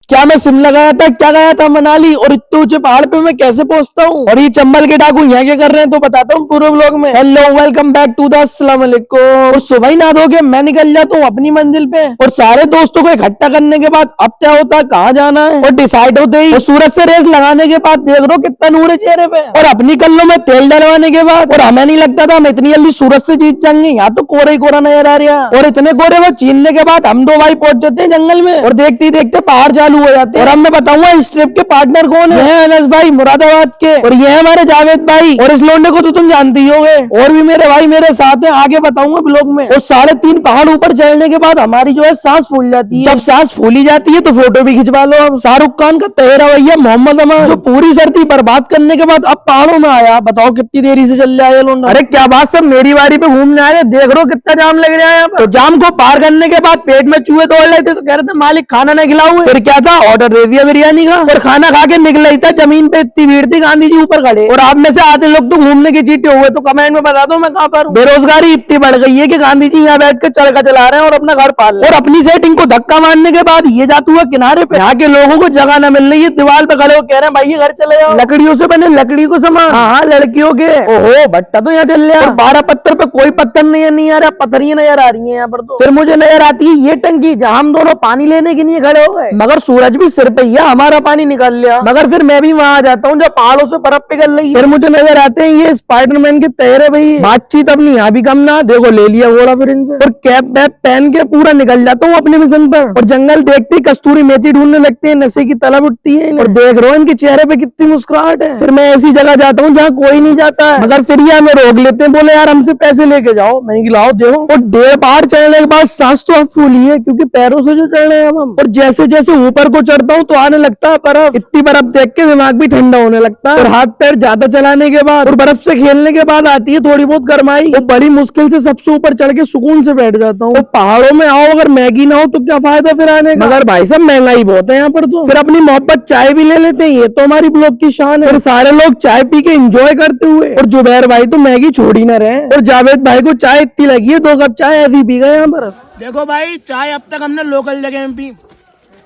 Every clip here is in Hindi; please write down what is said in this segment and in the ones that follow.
क्या मैं शिमला गया था, क्या गया था मनाली, और इतने ऊंचे पहाड़ पे मैं कैसे पहुंचता हूँ? और ये चंबल के डाकू यहाँ क्या कर रहे हैं तो बताता हूँ पूरे व्लॉग में। Hello welcome back to the अस्सलाम वालेकुम। और सुबह ही नहा धो के मैं निकल जाता हूँ अपनी मंजिल पे, और सारे दोस्तों को इकट्ठा करने के बाद अब क्या होता है कहाँ जाना है और डिसाइड होते ही सूरज से रेस लगाने के बाद देख लो कितना नूर है चेहरे पे, और अपनी कल्लों में तेल डलवाने के बाद। और हमें नहीं लगता था हम इतनी जल्दी सूरज से जीत जाएंगे, यहाँ तो कोरा ही कोरा नजर आ रहा है। और इतने कोरे में चीनने के बाद हम दो भाई पहुंच जाते हैं जंगल में, और देखते ही देखते पहाड़ चालू हो जाते हैं। और अब मैं बताऊंगा इस ट्रिप के पार्टनर कौन है। अनस भाई मुरादाबाद के, और ये है हमारे जावेद भाई, और इस लोंडे को तो तुम जानते ही होगे। और भी मेरे भाई मेरे साथ हैं, आगे बताऊंगा ब्लॉग में। और 3.5 पहाड़ ऊपर चढ़ने के बाद हमारी जो है सांस फूल जाती है। जब सांस फूली जाती है तो फोटो भी खिंचवा लो। अब शाहरुख खान का तेरा भैया मोहम्मद अमान जो पूरी सर्दी बर्बाद करने के बाद अब पहाड़ों में आया, बताओ कितनी देरी से चल जाए लोंडा। अरे क्या बात, सब मेरी बारी पे घूमने आ रहे, देख रो कितना जाम लग रहा है यहाँ पर। तो जाम को पार करने के बाद पेट में चूहे दौड़ रहे थे, तो कह रहे थे मालिक खाना नहीं खिलाओ। फिर क्या था, ऑर्डर दे दिया बिरयानी का, और खाना खा के निकल ही था। जमीन पे इतनी भीड़ थी, गांधी जी ऊपर खड़े। और आप में से आधे लोग तो घूमने के जीते हुए, तो कमेंट में बता दो मैं कहाँ पर हूँ। बेरोजगारी इतनी बढ़ गई है कि गांधी जी यहाँ बैठ के चरखा चला रहे हैं और अपना घर पाल रहे हैं। और अपनी सेटिंग को धक्का मारने के बाद ये जाता हुआ किनारे पे, यहाँ के लोगों को जगह न मिल रही है, दीवार पे खड़े हो कह रहे हैं भाई ये घर चले जाओ, लकड़ियों से बने लकड़ी को सामान। हाँ लड़कियों के, ओहो भट्टा तो यहाँ चल रहा है। 12 पत्थर पे कोई पत्थर नहीं आ रहा, पत्थरियां नजर आ रही है यहाँ पर। तो फिर मुझे नजर आती है ये टंकी जहाँ हम दोनों पानी लेने के लिए खड़े हो गए, मगर सूरज भी सिर पे ही हमारा पानी निकल लिया। मगर फिर मैं भी वहां आ जाता हूँ जब पहाड़ों से बर्फ पिघल रही है। फिर मुझे नजर आते हैं ये स्पाइडरमैन के तैरे भाई, बातचीत अपनी यहाँ भी कम ना, देखो ले लिया घोड़ा फिर इनसे। और कैप वैप पहन के पूरा निकल जाता हूँ अपने मिशन पर। और जंगल देखते ही कस्तूरी मेथी ढूंढने लगते हैं, नशे की तलब उठती है और देख रहा हूँ इनके चेहरे पे कितनी मुस्कुराहट है। फिर मैं ऐसी जगह जाता हूँ जहाँ कोई नहीं जाता है, मगर फिर ये हमें रोक लेते हैं, बोले यार हमसे पैसे लेके जाओ। मैं लाओ देखो। और 1.5 पहाड़ चढ़ने के बाद सांस तो अब फूली है क्योंकि पैरों से जो चढ़ रहे हैं हम। और जैसे जैसे ऊपर को चढ़ता हूँ तो आने लगता है बर्फ, इतनी बर्फ देख के दिमाग भी ठंडा होने लगता है। और हाथ पैर ज्यादा चलाने के बाद और बर्फ से खेलने के बाद आती है थोड़ी बहुत गर्माई। तो बड़ी मुश्किल से सबसे ऊपर चढ़ के सुकून से बैठ जाता हूँ। तो पहाड़ों में आओ अगर मैगी ना हो तो क्या फायदा फिर आने का। मगर भाई साहब महंगाई बहुत है यहाँ पर। तो फिर अपनी मोहब्बत चाय भी ले लेते हैं, ये तो हमारी ब्लॉग की शान है। फिर सारे लोग चाय पी के एंजॉय करते हुए, और जुबैर भाई तो मैगी छोड़ ही ना रहे, और जावेद भाई को चाय इतनी लगी है 2 कप चाय ऐसी पी गए यहाँ पर। देखो भाई चाय अब तक हमने लोकल जगह में पी,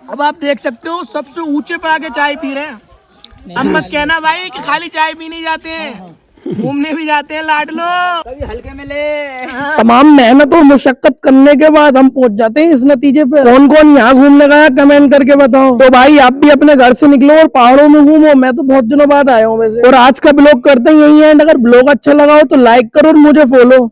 अब आप देख सकते हो सबसे ऊंचे पे आके चाय पी रहे हैं। अब मत कहना भाई कि खाली चाय पीने जाते हैं, घूमने भी जाते हैं लाडलो, कभी हल्के में ले। तमाम मेहनत और मुशक्कत करने के बाद हम पहुंच जाते हैं इस नतीजे पे। कौन कौन यहाँ घूमने गया कमेंट करके बताओ। तो भाई आप भी अपने घर से निकलो और पहाड़ों में घूमो, मैं तो बहुत दिनों बाद आया हूँ वैसे। और आज का ब्लॉग करते हैं यही एंड। अगर ब्लॉग अच्छा लगा हो तो लाइक करो और मुझे फॉलो।